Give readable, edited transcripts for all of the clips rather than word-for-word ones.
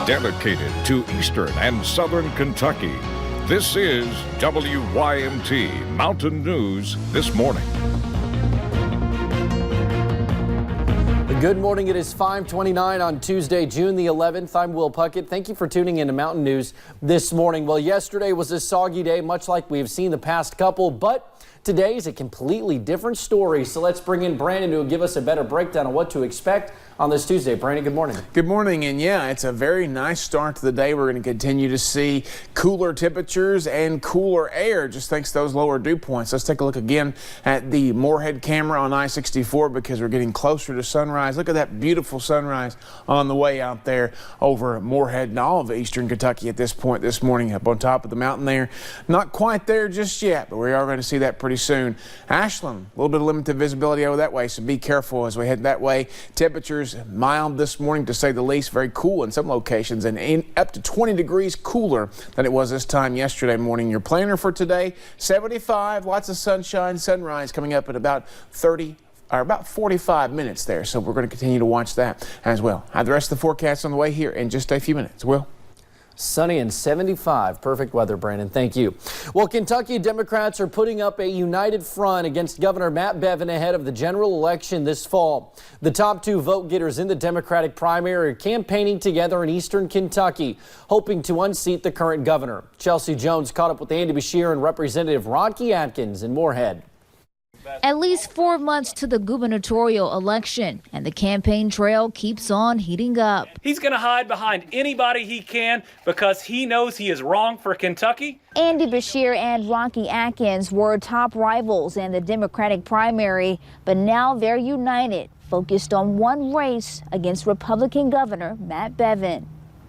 dedicated to Eastern and Southern Kentucky. This is WYMT Mountain News This Morning. Good morning. It is 5:29 on Tuesday, June the 11th. I'm Will Puckett. Thank you for tuning in to Mountain News This Morning. Well, yesterday was a soggy day, much like we've seen the past couple, but today is a completely different story. So let's bring in Brandon to give us a better breakdown of what to expect on this Tuesday. Brandon, good morning. Good morning. And yeah, it's a very nice start to the day. We're going to continue to see cooler temperatures and cooler air just thanks to those lower dew points. Let's take a look again at the Moorhead camera on I-64 because we're getting closer to sunrise. Look at that beautiful sunrise on the way out there over Moorhead and all of eastern Kentucky at this point this morning up on top of the mountain there. Not quite there just yet, but we are going to see that pretty soon. Ashland, a little bit of limited visibility over that way, so be careful as we head that way. Temperatures mild this morning to say the least, very cool in some locations and up to 20 degrees cooler than it was this time yesterday morning. Your planner for today, 75, lots of sunshine, sunrise coming up at about 45 minutes there. So we're going to continue to watch that as well. Have the rest of the forecast on the way here in just a few minutes. Will? Sunny and 75. Perfect weather, Brandon. Thank you. Well, Kentucky Democrats are putting up a united front against Governor Matt Bevin ahead of the general election this fall. The top two vote getters in the Democratic primary are campaigning together in eastern Kentucky, hoping to unseat the current governor. Chelsea Jones caught up with Andy Beshear and Representative Rocky Atkins in Moorhead. At least 4 months to the gubernatorial election, and the campaign trail keeps on heating up. He's going to hide behind anybody he can because he knows he is wrong for Kentucky. Andy Beshear and Rocky Atkins were top rivals in the Democratic primary, but now they're united, focused on one race against Republican Governor Matt Bevin.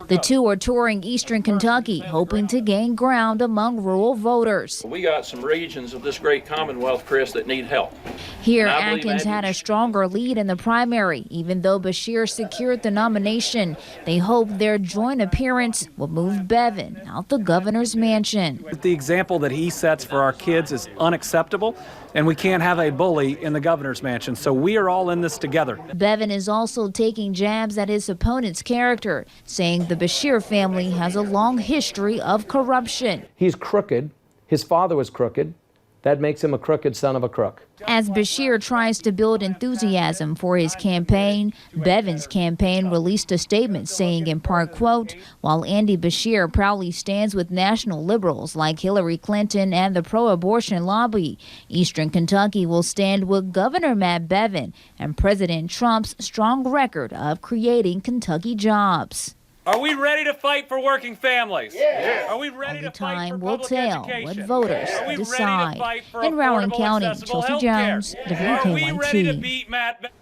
The two are touring eastern Kentucky, hoping to gain ground among rural voters. We got some regions of this great Commonwealth, Chris, that need help. Here, Atkins had a stronger lead in the primary, even though Beshear secured the nomination. They hope their joint appearance will move Bevin out the governor's mansion. The example that he sets for our kids is unacceptable, and we can't have a bully in the governor's mansion, so we are all in this together. Bevin is also taking jabs at his opponent's character, saying the Beshear family has a long history of corruption. He's crooked. His father was crooked. That makes him a crooked son of a crook. As Beshear tries to build enthusiasm for his campaign, Bevin's campaign released a statement saying in part, quote, while Andy Beshear proudly stands with national liberals like Hillary Clinton and the pro-abortion lobby, eastern Kentucky will stand with Governor Matt Bevin and President Trump's strong record of creating Kentucky jobs. Are we ready to fight for working families? Yes. Are we ready Only to fight time for will public tell education? what voters Are we decide. ready to fight for In Rowan affordable, County, accessible Chelsea healthcare? Jones, Are we ready to WKYT. beat Matt?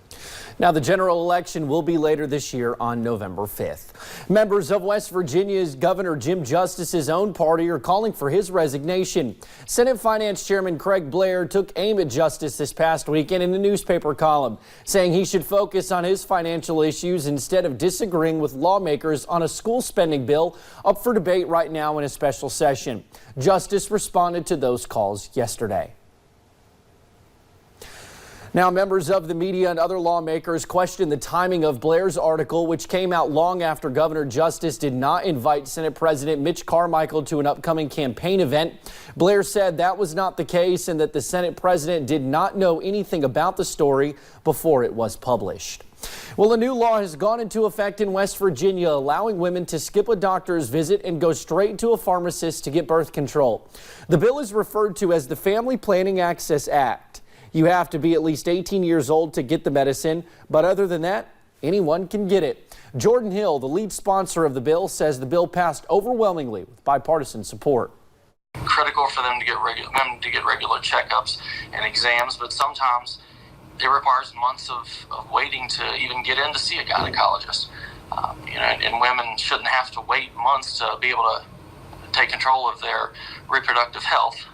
Now, the general election will be later this year on November 5th. Members of West Virginia's Governor Jim Justice's own party are calling for his resignation. Senate Finance Chairman Craig Blair took aim at Justice this past weekend in a newspaper column, saying he should focus on his financial issues instead of disagreeing with lawmakers on a school spending bill up for debate right now in a special session. Justice responded to those calls yesterday. Now, members of the media and other lawmakers question the timing of Blair's article, which came out long after Governor Justice did not invite Senate President Mitch Carmichael to an upcoming campaign event. Blair said that was not the case and that the Senate president did not know anything about the story before it was published. Well, a new law has gone into effect in West Virginia, allowing women to skip a doctor's visit and go straight to a pharmacist to get birth control. The bill is referred to as the Family Planning Access Act. You have to be at least 18 years old to get the medicine, but other than that, anyone can get it. Jordan Hill, the lead sponsor of the bill, says the bill passed overwhelmingly with bipartisan support. Critical for them to get regular checkups and exams, but sometimes it requires months of waiting to even get in to see a gynecologist. And women shouldn't have to wait months to be able to take control of their reproductive health.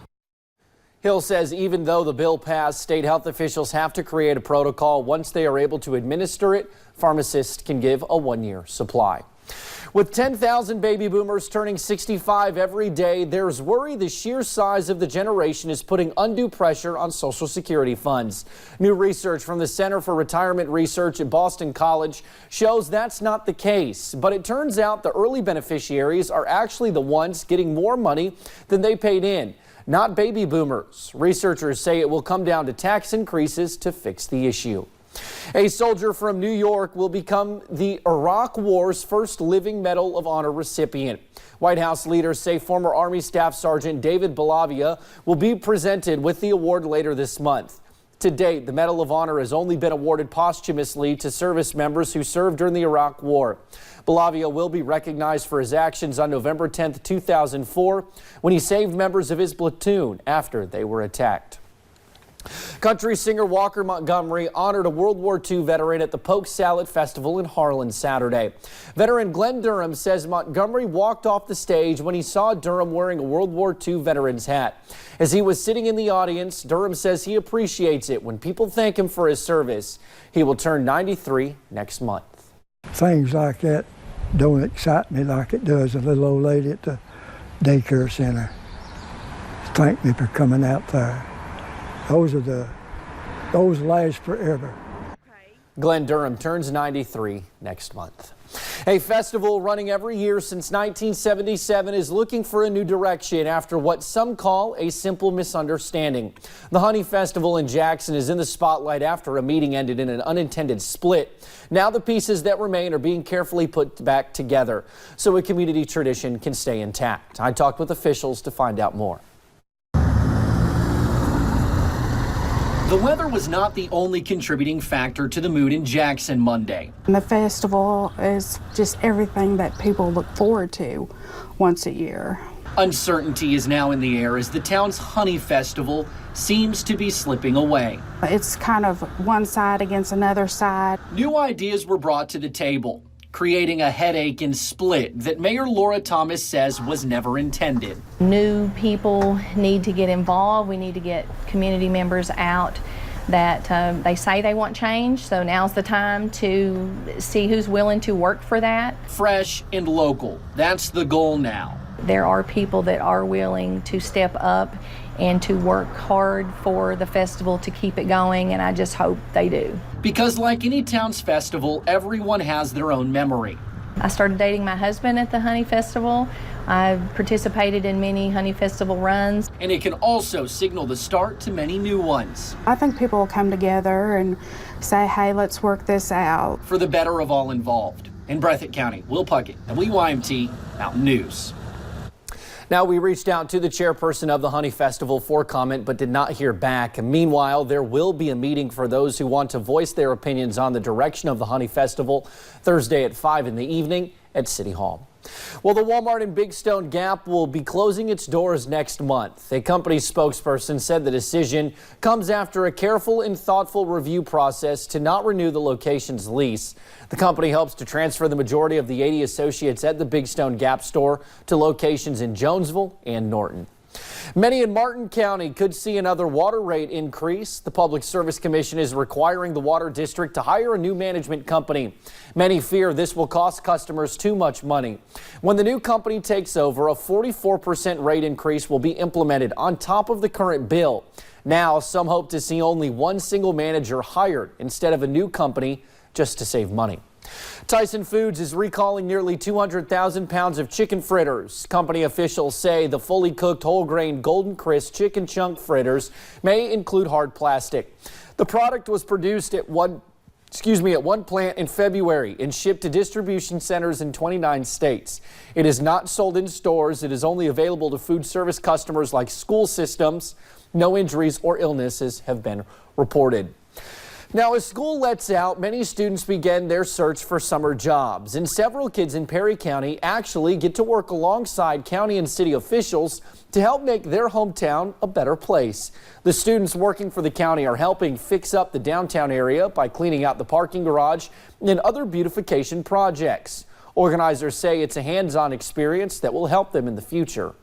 Hill says even though the bill passed, state health officials have to create a protocol. Once they are able to administer it, pharmacists can give a one-year supply. With 10,000 baby boomers turning 65 every day, there's worry the sheer size of the generation is putting undue pressure on Social Security funds. New research from the Center for Retirement Research at Boston College shows that's not the case. But it turns out the early beneficiaries are actually the ones getting more money than they paid in, not baby boomers. Researchers say it will come down to tax increases to fix the issue. A soldier from New York will become the Iraq War's first living Medal of Honor recipient. White House leaders say former Army Staff Sergeant David Bellavia will be presented with the award later this month. To date, the Medal of Honor has only been awarded posthumously to service members who served during the Iraq War. Bellavia will be recognized for his actions on November 10, 2004, when he saved members of his platoon after they were attacked. Country singer Walker Montgomery honored a World War II veteran at the Polk Salad Festival in Harlan Saturday. Veteran Glenn Durham says Montgomery walked off the stage when he saw Durham wearing a World War II veteran's hat. As he was sitting in the audience, Durham says he appreciates it when people thank him for his service. He will turn 93 next month. Things like that don't excite me like it does a little old lady at the daycare center. Thank me for coming out there. Those last forever. Glenn Durham turns 93 next month. A festival running every year since 1977 is looking for a new direction after what some call a simple misunderstanding. The Honey Festival in Jackson is in the spotlight after a meeting ended in an unintended split. Now the pieces that remain are being carefully put back together so a community tradition can stay intact. I talked with officials to find out more. The weather was not the only contributing factor to the mood in Jackson Monday. The festival is just everything that people look forward to once a year. Uncertainty is now in the air as the town's Honey Festival seems to be slipping away. It's kind of one side against another side. New ideas were brought to the table, creating a headache and split that Mayor Laura Thomas says was never intended. New people need to get involved. We need to get community members out that they say they want change, so now's the time to see who's willing to work for that. Fresh and local, that's the goal now. There are people that are willing to step up and to work hard for the festival to keep it going, and I just hope they do. Because like any town's festival, everyone has their own memory. I started dating my husband at the Honey Festival. I've participated in many Honey Festival runs. And it can also signal the start to many new ones. I think people will come together and say, hey, let's work this out. For the better of all involved. In Breathitt County, Will Puckett, WYMT Mountain News. Now, we reached out to the chairperson of the Honey Festival for comment, but did not hear back. Meanwhile, there will be a meeting for those who want to voice their opinions on the direction of the Honey Festival Thursday at 5 in the evening at City Hall. Well, the Walmart in Big Stone Gap will be closing its doors next month. A company spokesperson said the decision comes after a careful and thoughtful review process to not renew the location's lease. The company hopes to transfer the majority of the 80 associates at the Big Stone Gap store to locations in Jonesville and Norton. Many in Martin County could see another water rate increase. The Public Service Commission is requiring the water district to hire a new management company. Many fear this will cost customers too much money. When the new company takes over, a 44% rate increase will be implemented on top of the current bill. Now, some hope to see only one single manager hired instead of a new company just to save money. Tyson Foods is recalling nearly 200,000 pounds of chicken fritters. Company officials say the fully cooked whole grain Golden Crisp chicken chunk fritters may include hard plastic. The product was produced at one plant in February and shipped to distribution centers in 29 states. It is not sold in stores. It is only available to food service customers like school systems. No injuries or illnesses have been reported. Now, as school lets out, many students begin their search for summer jobs, and several kids in Perry County actually get to work alongside county and city officials to help make their hometown a better place. The students working for the county are helping fix up the downtown area by cleaning out the parking garage and other beautification projects. Organizers say it's a hands-on experience that will help them in the future.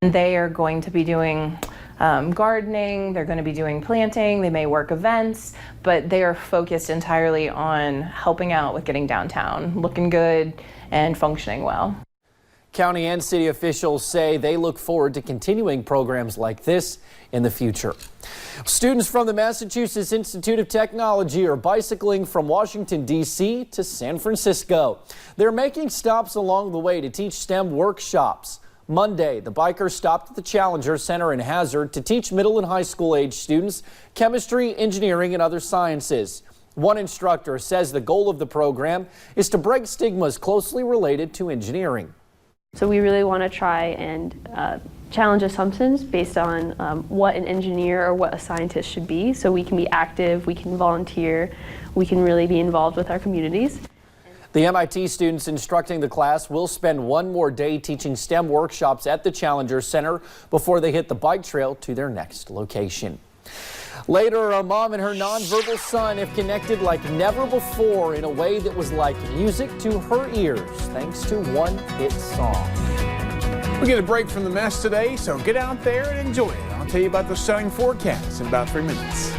They are going to be doing gardening, they're going to be doing planting, they may work events, but they are focused entirely on helping out with getting downtown looking good and functioning well. County and city officials say they look forward to continuing programs like this in the future. Students from the Massachusetts Institute of Technology are bicycling from Washington, D.C. to San Francisco. They're making stops along the way to teach STEM workshops. Monday, the bikers stopped at the Challenger Center in Hazard to teach middle and high school age students chemistry, engineering, and other sciences. One instructor says the goal of the program is to break stigmas closely related to engineering. So we really want to try and challenge assumptions based on what an engineer or what a scientist should be, so we can be active, we can volunteer, we can really be involved with our communities. The MIT students instructing the class will spend one more day teaching STEM workshops at the Challenger Center before they hit the bike trail to their next location. Later, a mom and her nonverbal son have connected like never before in a way that was like music to her ears, thanks to one hit song. We get a break from the mess today, so get out there and enjoy it. I'll tell you about the sunny forecast in about 3 minutes.